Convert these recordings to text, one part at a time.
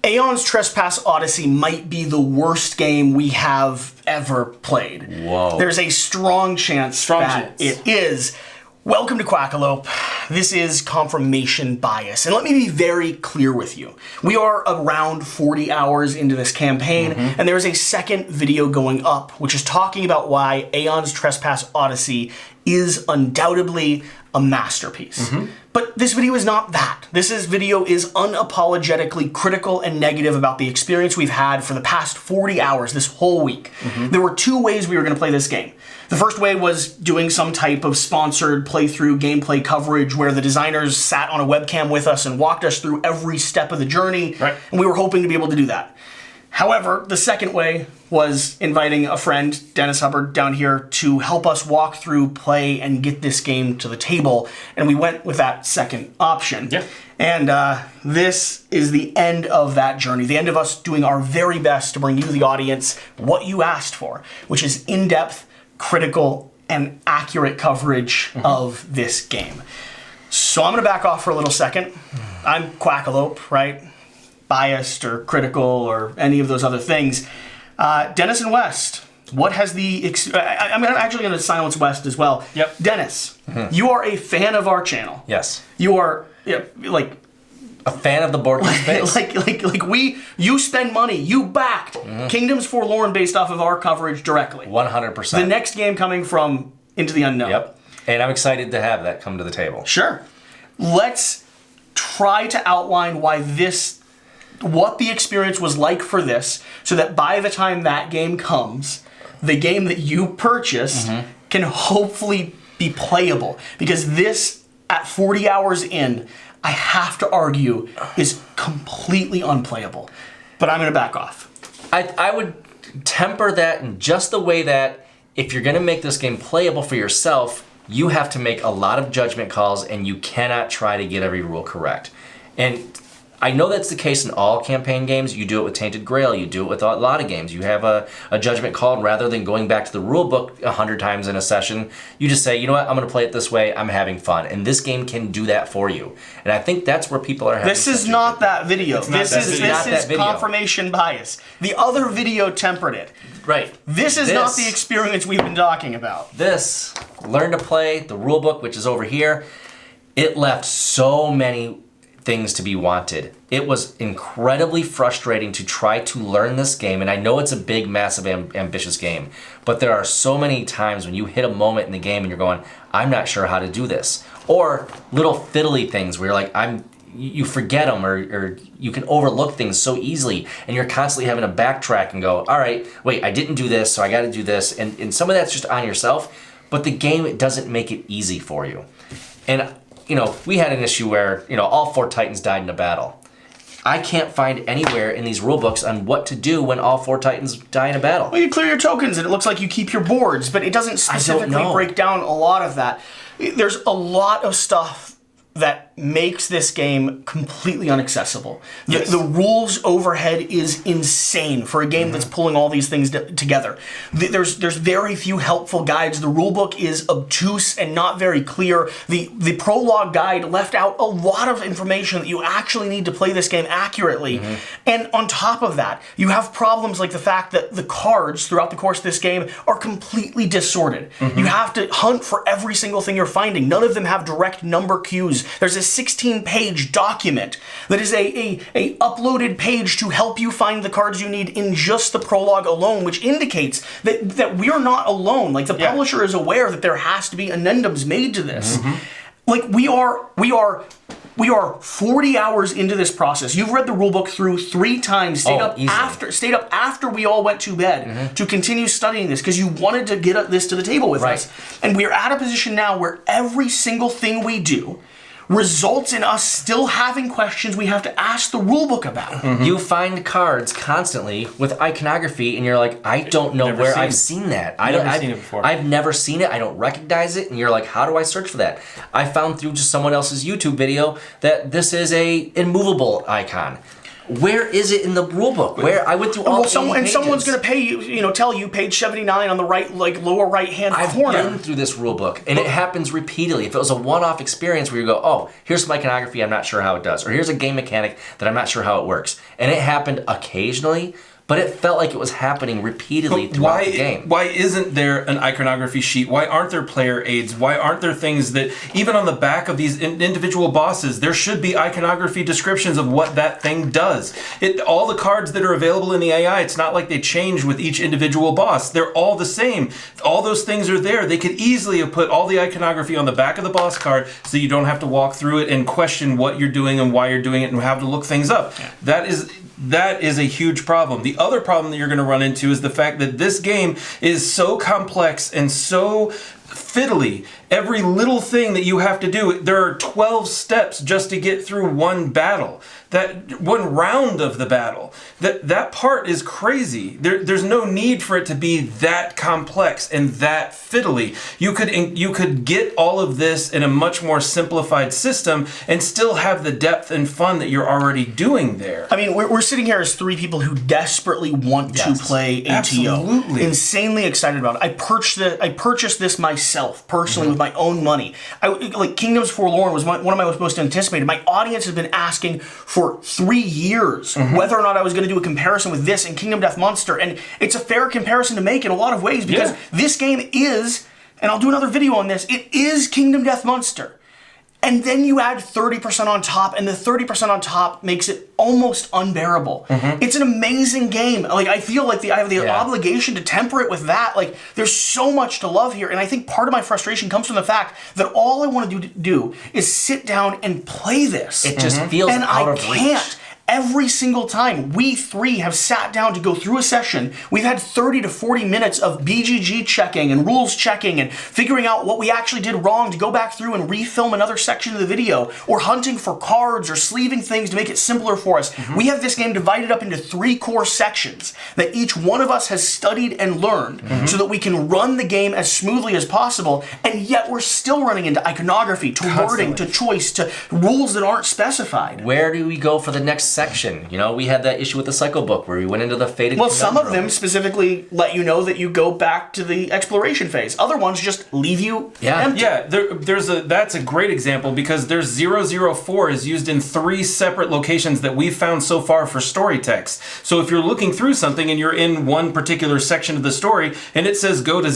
Aeon's Trespass Odyssey might be the worst game we have ever played. Whoa. There's a strong chance it is. Welcome to Quackalope. This is confirmation bias. And let me be very clear with you. We are around 40 hours into this campaign, and there's a second video going up, which is talking about why Aeon's Trespass Odyssey is undoubtedly a masterpiece. But this video is not that. This video is unapologetically critical and negative about the experience we've had for the past 40 hours, this whole week. There were two ways we were going to play this game. The first way was doing some type of sponsored playthrough gameplay coverage where the designers sat on a webcam with us and walked us through every step of the journey, and we were hoping to be able to do that. However, the second way was inviting a friend, Dennis Hubbard, down here to help us walk through, play, and get this game to the table, and we went with that second option. And this is the end of that journey, the end of us doing our very best to bring you, the audience, what you asked for, which is in-depth, critical, and accurate coverage of this game. So I'm going to back off for a little second. I'm Quackalope, right? Biased or critical or any of those other things. Dennis and West, what has the... I'm actually going to silence West as well. Dennis, you are a fan of our channel. Yes. You are, like... a fan of the board game space. You spend money. You backed Kingdoms Forlorn based off of our coverage directly. 100%. The next game coming from Into the Unknown. Yep. And I'm excited to have that come to the table. Sure. Let's try to outline what the experience was like for this, so that by the time that game comes, the game that you purchased can hopefully be playable. Because this, at 40 hours in, I have to argue, is completely unplayable. But I'm going to back off. I would temper that in just the way that if you're going to make this game playable for yourself, you have to make a lot of judgment calls and you cannot try to get every rule correct. And I know that's the case in all campaign games. You do it with Tainted Grail. You do it with a lot of games. You have a judgment call, and rather than going back to the rule book 100 times in a session, you just say, you know what, I'm going to play it this way. I'm having fun. And this game can do that for you. And I think that's where people are having This is not that video. This is video. confirmation bias. The other video tempered it. Right. This is not the experience we've been talking about. This, Learn to Play, the rule book, which is over here, it left so many things to be wanted. It was incredibly frustrating to try to learn this game, and I know it's a big, massive, ambitious game, but there are so many times when you hit a moment in the game and you're going, I'm not sure how to do this. Or little fiddly things where you're like, you forget them, or you can overlook things so easily, and you're constantly having to backtrack and go, all right, wait, I didn't do this, so I got to do this, and some of that's just on yourself, but the game doesn't make it easy for you. And we had an issue where, all 4 Titans died in a battle. I can't find anywhere in these rule books on what to do when all 4 Titans die in a battle. Well, you clear your tokens and it looks like you keep your boards, but it doesn't specifically break down a lot of that. There's a lot of stuff that makes this game completely inaccessible. The rules overhead is insane for a game that's pulling all these things together. There's very few helpful guides. The rulebook is obtuse and not very clear. The prologue guide left out a lot of information that you actually need to play this game accurately. And on top of that, you have problems like the fact that the cards throughout the course of this game are completely disordered. You have to hunt for every single thing you're finding. None of them have direct number cues. There's a 16-page document that is a uploaded page to help you find the cards you need in just the prologue alone, which indicates that we're not alone. Like, the publisher is aware that there has to be addendums made to this. Like, we are 40 hours into this process. You've read the rulebook through 3 times, stayed up after we all went to bed to continue studying this because you wanted to get this to the table with us. And we're at a position now where every single thing we do results in us still having questions we have to ask the rulebook about. You find cards constantly with iconography and you're like, I don't know where I've seen that. I've seen it before. I've never seen it. I don't recognize it. And you're like, how do I search for that? I found through just someone else's YouTube video that this is a immovable icon. Where is it in the rule book? Where I went through all 80 pages. Someone's going to pay you, tell you page 79 on the right, like lower right hand corner. I've been through this rule book, and it happens repeatedly. If it was a one-off experience where you go, oh, here's some iconography, I'm not sure how it does, or here's a game mechanic that I'm not sure how it works, and it happened occasionally. But it felt like it was happening repeatedly throughout the game. Why isn't there an iconography sheet? Why aren't there player aids? Why aren't there things that, even on the back of these individual bosses, there should be iconography descriptions of what that thing does? All the cards that are available in the AI, it's not like they change with each individual boss. They're all the same. All those things are there. They could easily have put all the iconography on the back of the boss card so you don't have to walk through it and question what you're doing and why you're doing it and have to look things up. Yeah. That is a huge problem. The other problem that you're going to run into is the fact that this game is so complex and so fiddly. Every little thing that you have to do, there are 12 steps just to get through one battle. That one round of the battle. That part is crazy. There's no need for it to be that complex and that fiddly. You could get all of this in a much more simplified system and still have the depth and fun that you're already doing there. I mean, we're sitting here as three people who desperately want to play ATO. Absolutely. Insanely excited about it. I purchased this myself, personally, with my own money. Like Kingdoms Forlorn was one of my most anticipated. My audience has been asking for 3 years whether or not I was going to do a comparison with this and Kingdom Death Monster, and it's a fair comparison to make in a lot of ways because this game is, and I'll do another video on this, it is Kingdom Death Monster. And then you add 30% on top, and the 30% on top makes it almost unbearable. It's an amazing game. Like, I feel like I have the obligation to temper it with that. Like, there's so much to love here, and I think part of my frustration comes from the fact that all I want to do is sit down and play this. It just feels out of reach. Every single time we three have sat down to go through a session, we've had 30 to 40 minutes of BGG checking and rules checking and figuring out what we actually did wrong to go back through and refilm another section of the video, or hunting for cards or sleeving things to make it simpler for us. We have this game divided up into 3 core sections that each one of us has studied and learned so that we can run the game as smoothly as possible, and yet we're still running into iconography, to wording, to choice, to rules that aren't specified. Where do we go for the next section? We had that issue with the cycle book where we went into the fated conundrum. Some of them specifically let you know that you go back to the exploration phase. Other ones just leave you empty. Yeah, that's a great example because there's 004 is used in 3 separate locations that we've found so far for story text. So if you're looking through something and you're in one particular section of the story and it says go to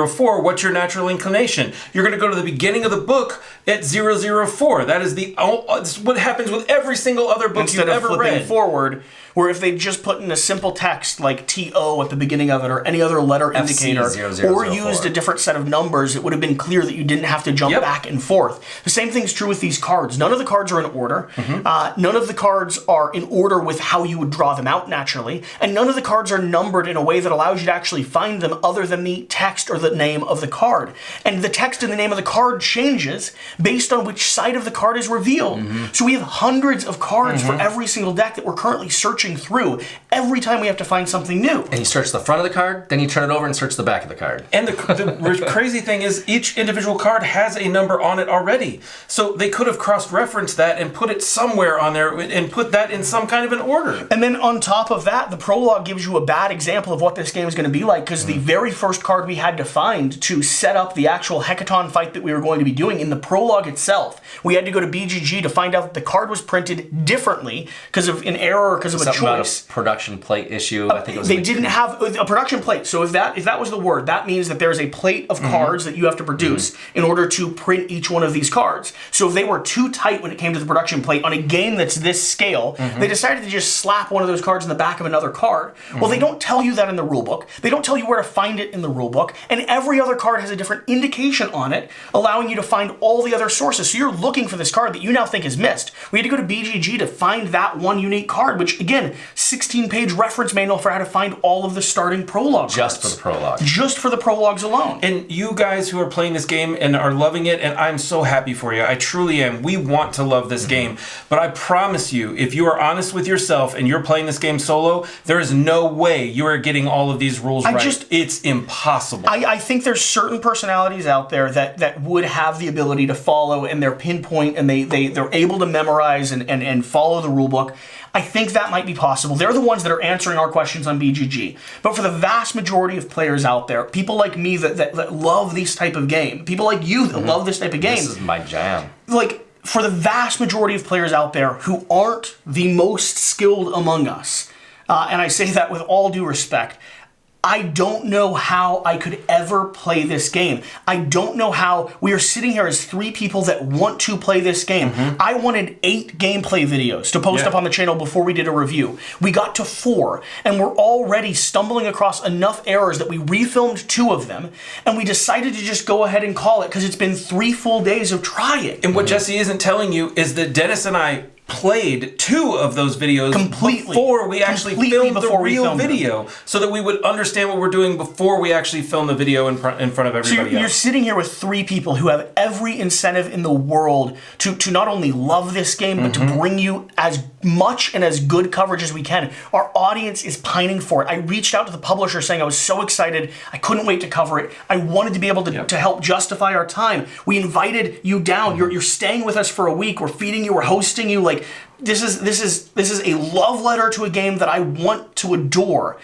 004, what's your natural inclination? You're going to go to the beginning of the book at 004. That is it's what happens with every single other book you've ever read. Forward, where if they just put in a simple text like TO at the beginning of it or any other letter indicator, or used a different set of numbers, it would have been clear that you didn't have to jump back and forth. The same thing's true with these cards. None of the cards are in order. None of the cards are in order with how you would draw them out naturally, and none of the cards are numbered in a way that allows you to actually find them other than the text or the name of the card. And the text and the name of the card changes based on which side of the card is revealed. So we have hundreds of cards for every single deck that we're currently searching through every time we have to find something new. And you search the front of the card, then you turn it over and search the back of the card. And the crazy thing is each individual card has a number on it already. So they could have cross-referenced that and put it somewhere on there and put that in some kind of an order. And then on top of that, the prologue gives you a bad example of what this game is going to be like, because the very first card we had to find to set up the actual Hecaton fight that we were going to be doing in the prologue itself, we had to go to BGG to find out that the card was printed differently because of an error or because of a choice. About a production plate issue. I think it was. They didn't have a production plate. So if that was the word, that means that there's a plate of cards that you have to produce in order to print each one of these cards. So if they were too tight when it came to the production plate on a game that's this scale, they decided to just slap one of those cards in the back of another card. Well, they don't tell you that in the rulebook. They don't tell you where to find it in the rulebook. And every other card has a different indication on it, allowing you to find all the other sources. So you're looking for this card that you now think is missed. We had to go to BGG to find that one unique card, which again, 16-page reference manual for how to find all of the starting prologue Just cards. for the prologue. Just for the prologues alone. And you guys who are playing this game and are loving it, and I'm so happy for you. I truly am. We want to love this game. But I promise you, if you are honest with yourself and you're playing this game solo, there is no way you are getting all of these rules right. It's impossible. I think there's certain personalities out there that would have the ability to follow, and they're pinpoint, and they're able to memorize and follow the rule book. I think that might be possible. They're the ones that are answering our questions on BGG. But for the vast majority of players out there, people like me that love this type of game, people like you that love this type of game. This is my jam. Like, for the vast majority of players out there who aren't the most skilled among us, and I say that with all due respect, I don't know how I could ever play this game. I don't know how we are sitting here as 3 people that want to play this game. I wanted 8 gameplay videos to post up on the channel before we did a review. We got to 4, and we're already stumbling across enough errors that we refilmed 2 of them, and we decided to just go ahead and call it because it's been 3 full days of trying. And what Jesse isn't telling you is that Dennis and I played 2 of those videos before we actually filmed the real video, so that we would understand what we're doing before we actually film the video in front of everybody else. You're sitting here with 3 people who have every incentive in the world to not only love this game, but to bring you as much and as good coverage as we can. Our audience is pining for it. I reached out to the publisher saying I was so excited, I couldn't wait to cover it. I wanted to be able to help justify our time. We invited you down. You're staying with us for a week. We're feeding you. We're hosting you. Like, this is a love letter to a game that I want to adore,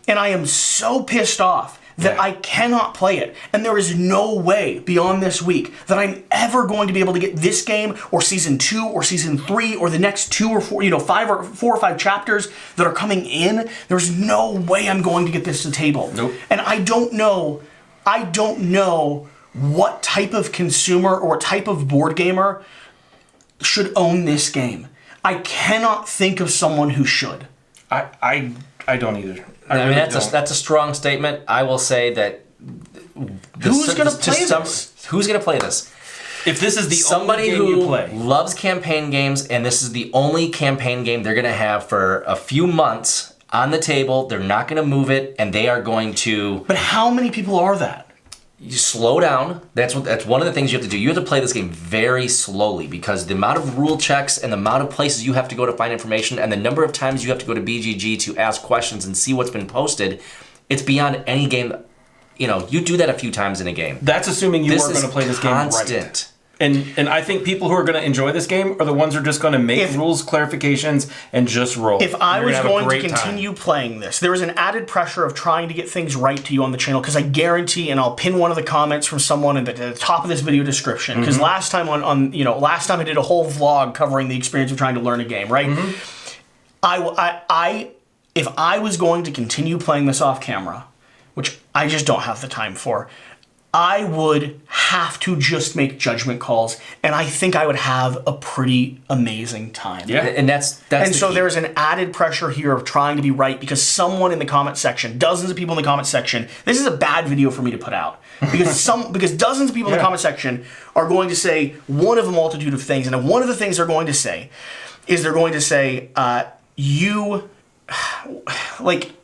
and I am so pissed off that I cannot play it. And there is no way beyond this week that I'm ever going to be able to get this game or season 2 or season 3 or the next 2 or 4, 4 or 5 chapters that are coming in. There's no way I'm going to get this to the table. Nope. And I don't know what type of consumer or type of board gamer should own this game. I cannot think of someone who should. I don't either. I mean, that's a strong statement. I will say that who's going to play this? Who's going to play this? If this is the somebody only game who you play, loves campaign games, and this is the only campaign game they're going to have for a few months on the table, they're not going to move it, and they are going to. But how many people are that? You slow down. That's one of the things you have to do. You have to play this game very slowly, because the amount of rule checks and the amount of places you have to go to find information and the number of times you have to go to BGG to ask questions and see what's been posted, it's beyond any game. You do that a few times in a game. That's assuming you are going to play this game right. And I think people who are going to enjoy this game are the ones who are just going to make rules clarifications and just roll. If I was going to continue playing this, there was an added pressure of trying to get things right to you on the channel, because I guarantee, and I'll pin one of the comments from someone at the top of this video description, because last time last time I did a whole vlog covering the experience of trying to learn a game, right? If I was going to continue playing this off camera, which I just don't have the time for, I would have to just make judgment calls, and I think I would have a pretty amazing time. Yeah, and that's and so there's an added pressure here of trying to be right, because someone in the comment section, dozens of people in the comment section, this is a bad video for me to put out, because dozens of people in the comment section are going to say one of a multitude of things, and one of the things they're going to say is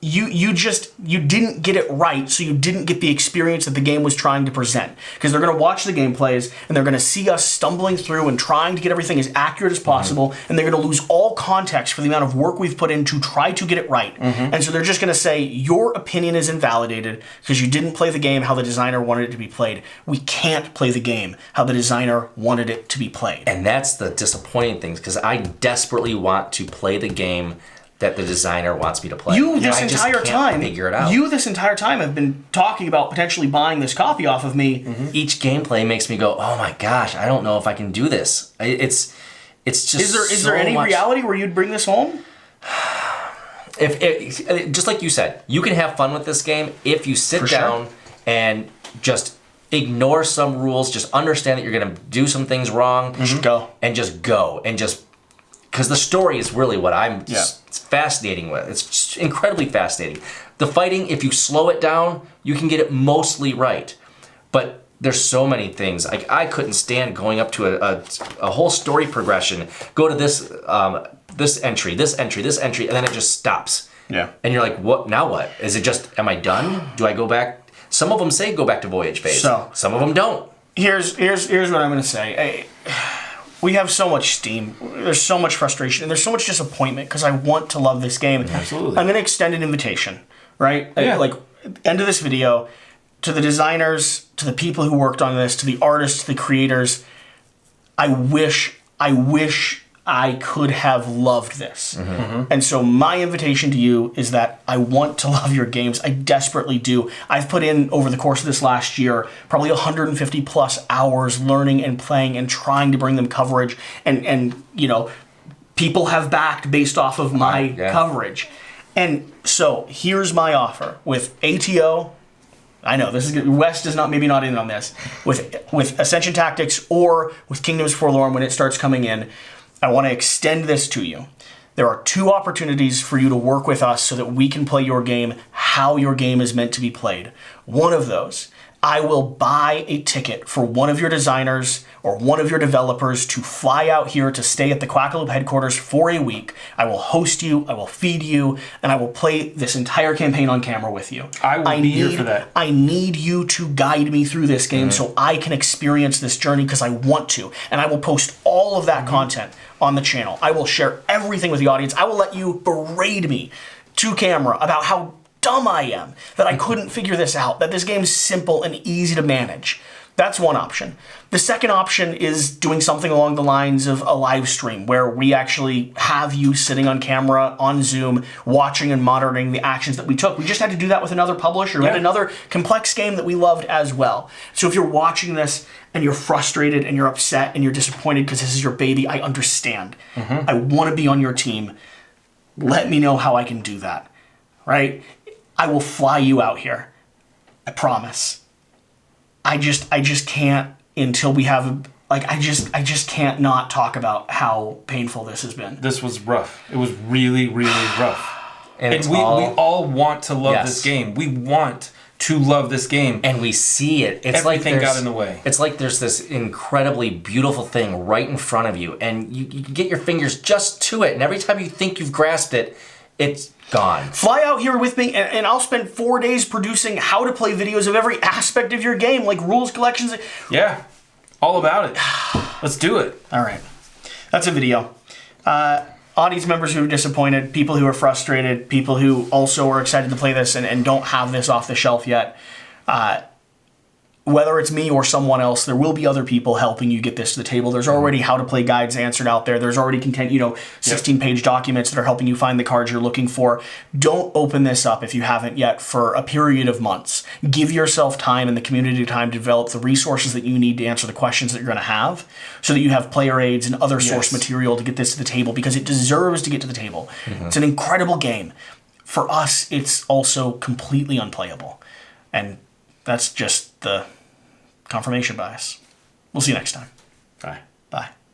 you didn't get it right, so you didn't get the experience that the game was trying to present. Because they're going to watch the gameplays, and they're going to see us stumbling through and trying to get everything as accurate as possible, and they're going to lose all context for the amount of work we've put in to try to get it right. And so they're just going to say, your opinion is invalidated because you didn't play the game how the designer wanted it to be played. We can't play the game how the designer wanted it to be played. And that's the disappointing thing, because I desperately want to play the game that the designer wants me to play. This entire time have been talking about potentially buying this copy off of me. Each gameplay makes me go, oh my gosh, I don't know if I can do this. It's just Is there any reality where you'd bring this home? If just like you said, you can have fun with this game if you sit down and just ignore some rules, just understand that you're going to do some things wrong, go. Because the story is really what I'm fascinating with. It's just incredibly fascinating. The fighting, if you slow it down, you can get it mostly right. But there's so many things. I couldn't stand going up to a whole story progression. Go to this entry, and then it just stops. Yeah. And you're like, what? Now what? Is it just, am I done? Do I go back? Some of them say go back to voyage phase. Some of them don't. Here's what I'm going to say. We have so much steam. There's so much frustration, and there's so much disappointment because I want to love this game. Absolutely. I'm going to extend an invitation, right? Like, end of this video, to the designers, to the people who worked on this, to the artists, to the creators. I wish I could have loved this. And so my invitation to you is that I want to love your games. I desperately do. I've put in, over the course of this last year, probably 150 plus hours learning and playing and trying to bring them coverage. And you know, people have backed based off of my coverage. And so here's my offer with ATO. I know this is good. West is maybe not in on this with Ascension Tactics or with Kingdoms Forlorn when it starts coming in. I want to extend this to you. There are 2 opportunities for you to work with us so that we can play your game how your game is meant to be played. One of those, I will buy a ticket for one of your designers or one of your developers to fly out here to stay at the Quackalope headquarters for a week. I will host you, I will feed you, and I will play this entire campaign on camera with you. I will be here for that. I need you to guide me through this game so I can experience this journey because I want to. And I will post all of that content on the channel. I will share everything with the audience. I will let you berate me to camera about how dumb I am, that I couldn't figure this out, that this game's simple and easy to manage. That's one option. The second option is doing something along the lines of a live stream where we actually have you sitting on camera on Zoom, watching and monitoring the actions that we took. We just had to do that with another publisher, and another complex game that we loved as well. So if you're watching this and you're frustrated and you're upset and you're disappointed because this is your baby, I understand. I want to be on your team. Let me know how I can do that, right? I will fly you out here. I promise. I just can't until we have I just can't not talk about how painful this has been. This was rough. It was really, really rough. And we all want to love this game. We want to love this game. And we see it. It's Everything like got in the way. It's like there's this incredibly beautiful thing right in front of you, and you get your fingers just to it, and every time you think you've grasped it, it's gone. Fly out here with me, and I'll spend 4 days producing how to play videos of every aspect of your game, like rules collections. Yeah, all about it. Let's do it. All right. That's a video. Audience members who are disappointed, people who are frustrated, people who also are excited to play this and don't have this off the shelf yet. Whether it's me or someone else, there will be other people helping you get this to the table. There's already how to play guides answered out there. There's already content, 16-page documents that are helping you find the cards you're looking for. Don't open this up if you haven't yet for a period of months. Give yourself time and the community time to develop the resources that you need to answer the questions that you're going to have so that you have player aids and other source material to get this to the table because it deserves to get to the table. It's an incredible game. For us, it's also completely unplayable. And that's just the confirmation bias. We'll see you next time. Bye.